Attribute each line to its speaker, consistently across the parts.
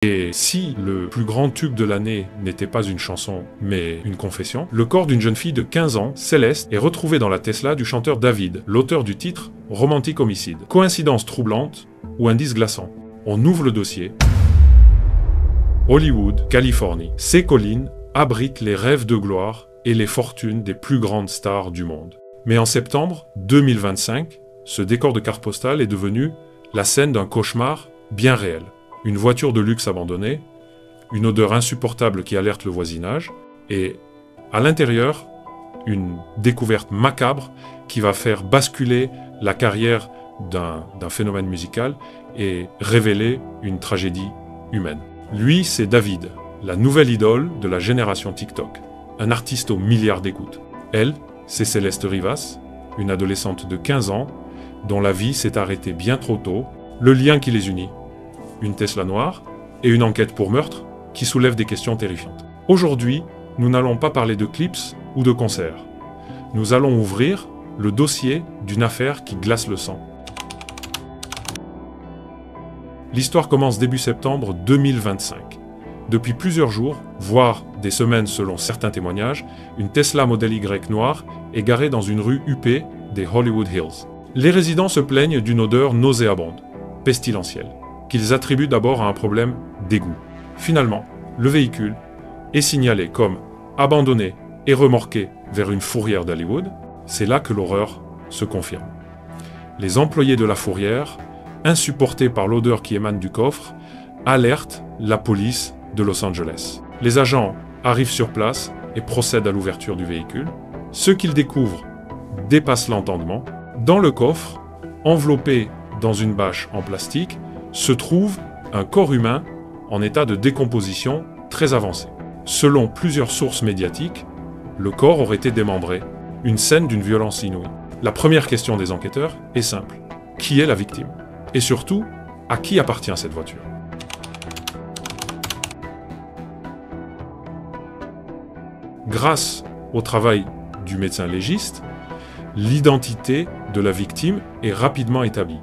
Speaker 1: Et si le plus grand tube de l'année n'était pas une chanson, mais une confession, le corps d'une jeune fille de 15 ans, Céleste, est retrouvé dans la Tesla du chanteur David, l'auteur du titre « Romantique homicide ». Coïncidence troublante ou indice glaçant? On ouvre le dossier. Hollywood, Californie, ces collines abritent les rêves de gloire et les fortunes des plus grandes stars du monde. Mais en septembre 2025, ce décor de carte postale est devenu la scène d'un cauchemar bien réel. Une voiture de luxe abandonnée, une odeur insupportable qui alerte le voisinage, et à l'intérieur, une découverte macabre qui va faire basculer la carrière d'un phénomène musical et révéler une tragédie humaine. Lui, c'est David, la nouvelle idole de la génération TikTok, un artiste aux milliards d'écoutes. Elle, c'est Céleste Rivas, une adolescente de 15 ans, dont la vie s'est arrêtée bien trop tôt, le lien qui les unit. Une Tesla noire et une enquête pour meurtre qui soulève des questions terrifiantes. Aujourd'hui, nous n'allons pas parler de clips ou de concerts. Nous allons ouvrir le dossier d'une affaire qui glace le sang. L'histoire commence début septembre 2025. Depuis plusieurs jours, voire des semaines selon certains témoignages, une Tesla Model Y noire est garée dans une rue huppée des Hollywood Hills. Les résidents se plaignent d'une odeur nauséabonde, pestilentielle, qu'ils attribuent d'abord à un problème d'égout. Finalement, le véhicule est signalé comme abandonné et remorqué vers une fourrière d'Hollywood. C'est là que l'horreur se confirme. Les employés de la fourrière, insupportés par l'odeur qui émane du coffre, alertent la police de Los Angeles. Les agents arrivent sur place et procèdent à l'ouverture du véhicule. Ce qu'ils découvrent dépasse l'entendement. Dans le coffre, enveloppé dans une bâche en plastique, se trouve un corps humain en état de décomposition très avancé. Selon plusieurs sources médiatiques, le corps aurait été démembré, une scène d'une violence inouïe. La première question des enquêteurs est simple. Qui est la victime? Et surtout, à qui appartient cette voiture? Grâce au travail du médecin légiste, l'identité de la victime est rapidement établie.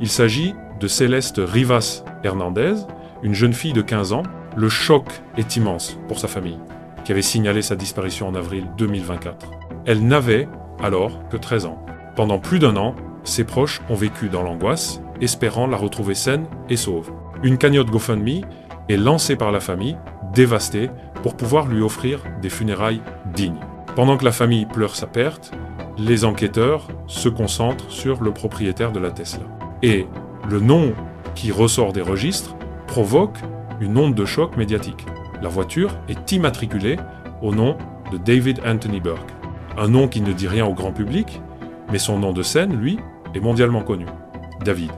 Speaker 1: Il s'agit de Céleste Rivas Hernandez, une jeune fille de 15 ans. Le choc est immense pour sa famille, qui avait signalé sa disparition en avril 2024. Elle n'avait alors que 13 ans. Pendant plus d'un an, ses proches ont vécu dans l'angoisse, espérant la retrouver saine et sauve. Une cagnotte GoFundMe est lancée par la famille, dévastée, pour pouvoir lui offrir des funérailles dignes. Pendant que la famille pleure sa perte, les enquêteurs se concentrent sur le propriétaire de la Tesla. Et le nom qui ressort des registres provoque une onde de choc médiatique. La voiture est immatriculée au nom de David Anthony Burke. Un nom qui ne dit rien au grand public, mais son nom de scène, lui, est mondialement connu. David.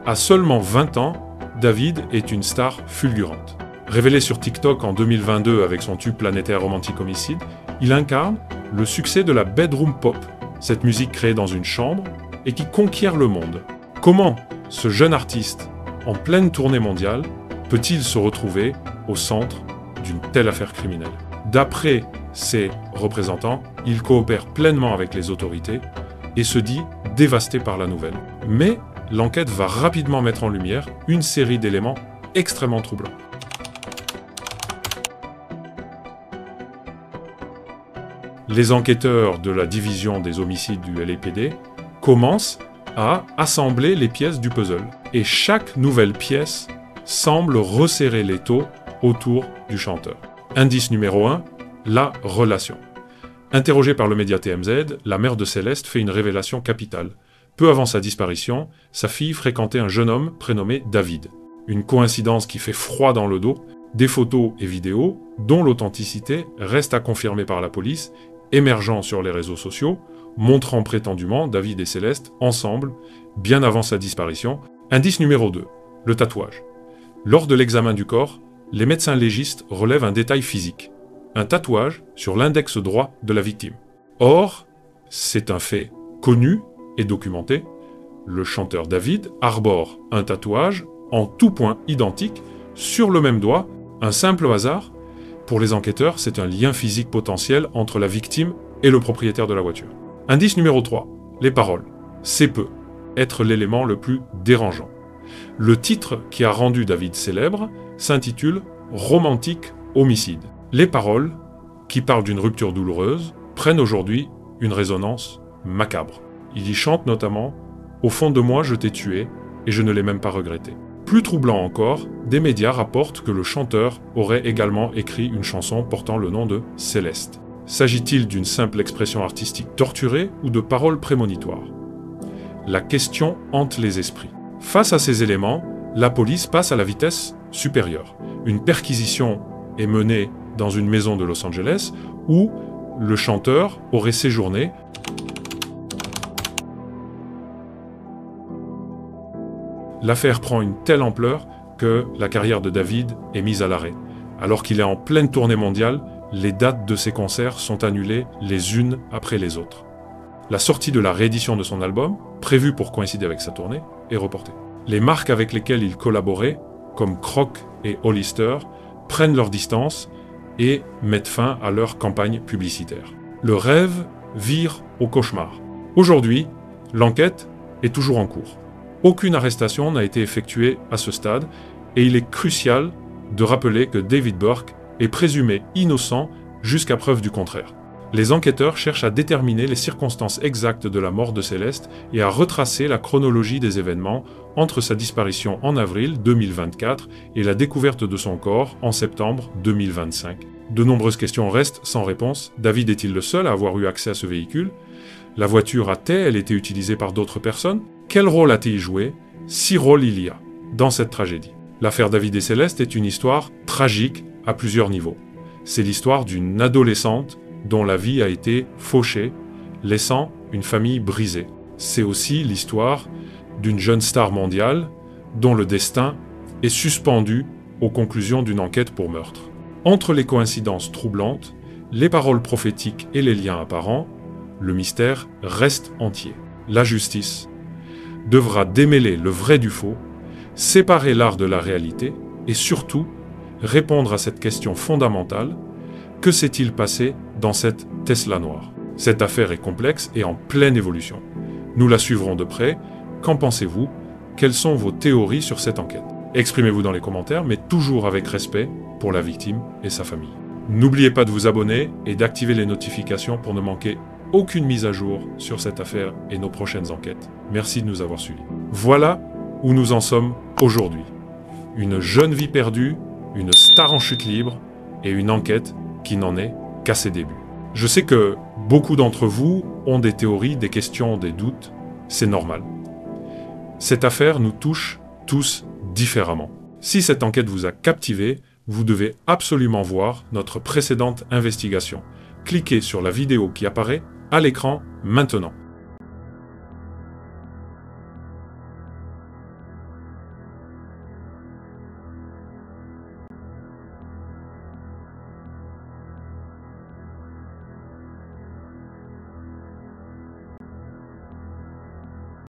Speaker 1: À seulement 20 ans, David est une star fulgurante. Révélé sur TikTok en 2022 avec son tube planétaire Romantique homicide, il incarne le succès de la bedroom pop, cette musique créée dans une chambre et qui conquiert le monde. Comment ce jeune artiste, en pleine tournée mondiale, peut-il se retrouver au centre d'une telle affaire criminelle? D'après ses représentants, il coopère pleinement avec les autorités et se dit dévasté par la nouvelle. Mais l'enquête va rapidement mettre en lumière une série d'éléments extrêmement troublants. Les enquêteurs de la division des homicides du LAPD commencent à assembler les pièces du puzzle. Et chaque nouvelle pièce semble resserrer l'étau autour du chanteur. Indice numéro 1, la relation. Interrogée par le média TMZ, la mère de Céleste fait une révélation capitale. Peu avant sa disparition, sa fille fréquentait un jeune homme prénommé David. Une coïncidence qui fait froid dans le dos, des photos et vidéos dont l'authenticité reste à confirmer par la police, émergeant sur les réseaux sociaux, montrant prétendument David et Céleste ensemble, bien avant sa disparition. Indice numéro 2, le tatouage. Lors de l'examen du corps, les médecins légistes relèvent un détail physique, un tatouage sur l'index droit de la victime. Or, c'est un fait connu et documenté, le chanteur David arbore un tatouage en tout point identique sur le même doigt, un simple hasard. Pour les enquêteurs, c'est un lien physique potentiel entre la victime et le propriétaire de la voiture. Indice numéro 3, les paroles. C'est peu être l'élément le plus dérangeant. Le titre qui a rendu David célèbre s'intitule « Romantique homicide ». Les paroles, qui parlent d'une rupture douloureuse, prennent aujourd'hui une résonance macabre. Il y chante notamment « Au fond de moi, je t'ai tué, et je ne l'ai même pas regretté ». Plus troublant encore, des médias rapportent que le chanteur aurait également écrit une chanson portant le nom de Céleste. S'agit-il d'une simple expression artistique torturée ou de paroles prémonitoires? La question hante les esprits. Face à ces éléments, la police passe à la vitesse supérieure. Une perquisition est menée dans une maison de Los Angeles où le chanteur aurait séjourné. L'affaire prend une telle ampleur que la carrière de David est mise à l'arrêt. Alors qu'il est en pleine tournée mondiale, les dates de ses concerts sont annulées les unes après les autres. La sortie de la réédition de son album, prévue pour coïncider avec sa tournée, est reportée. Les marques avec lesquelles il collaborait, comme Croc et Hollister, prennent leur distance et mettent fin à leur campagne publicitaire. Le rêve vire au cauchemar. Aujourd'hui, l'enquête est toujours en cours. Aucune arrestation n'a été effectuée à ce stade et il est crucial de rappeler que David Burke est présumé innocent jusqu'à preuve du contraire. Les enquêteurs cherchent à déterminer les circonstances exactes de la mort de Céleste et à retracer la chronologie des événements entre sa disparition en avril 2024 et la découverte de son corps en septembre 2025. De nombreuses questions restent sans réponse. David est-il le seul à avoir eu accès à ce véhicule? La voiture a-t-elle été utilisée par d'autres personnes? Quel rôle a-t-il joué? 6 rôles il y a dans cette tragédie. L'affaire David et Céleste est une histoire tragique à plusieurs niveaux. C'est l'histoire d'une adolescente dont la vie a été fauchée, laissant une famille brisée. C'est aussi l'histoire d'une jeune star mondiale dont le destin est suspendu aux conclusions d'une enquête pour meurtre. Entre les coïncidences troublantes, les paroles prophétiques et les liens apparents, le mystère reste entier. La justice devra démêler le vrai du faux, séparer l'art de la réalité et surtout répondre à cette question fondamentale: que s'est-il passé dans cette Tesla noire? Cette affaire est complexe et en pleine évolution. Nous la suivrons de près. Qu'en pensez-vous? Quelles sont vos théories sur cette enquête? Exprimez-vous dans les commentaires, mais toujours avec respect pour la victime et sa famille. N'oubliez pas de vous abonner et d'activer les notifications pour ne manquer aucune mise à jour sur cette affaire et nos prochaines enquêtes. Merci de nous avoir suivis. Voilà où nous en sommes aujourd'hui. Une jeune vie perdue, une star en chute libre et une enquête qui n'en est qu'à ses débuts. Je sais que beaucoup d'entre vous ont des théories, des questions, des doutes. C'est normal. Cette affaire nous touche tous différemment. Si cette enquête vous a captivé, vous devez absolument voir notre précédente investigation. Cliquez sur la vidéo qui apparaît à l'écran maintenant.